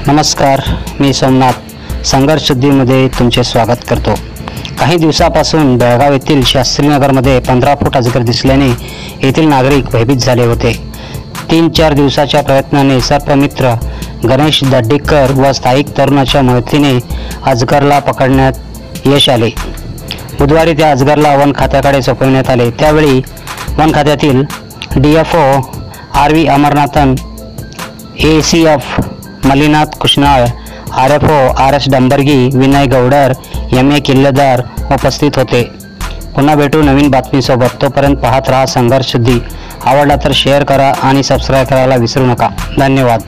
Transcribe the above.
नमस्कार, मी सोमनाथ संघर्ष शुद्धीमध्ये तुमचे स्वागत करतो। काही दिवसापासून बेळगाव येथील शास्त्रीनगरमध्ये 15 फूट अजगर दिसल्याने येथील नागरिक भयभीत झाले होते। 3-4 दिवसाच्या प्रयत्नाने सर्पमित्र गणेश दड्डीकर व स्थायिक तरुणाच्या मदतीने अजगरला पकडण्यात यश आले। बुधवारी त्या अजगरला वन खात्याकडे सोपविण्यात आले। त्यावेळी वन खात्यातील DFO RV अमरनाथन, ACF Mallinath कुशनाळ, RFO RS डंबर्गी, Vinay Gowdar, MA किल्लेदार उपस्थित होते। पुन्हा भेटू नवीन बातमीसोबत। तोपर्यंत पाहत रहा संघर्ष शुद्धी। आवडला तर शेअर करा आणि सबस्क्राईब करायला विसरू नका। धन्यवाद।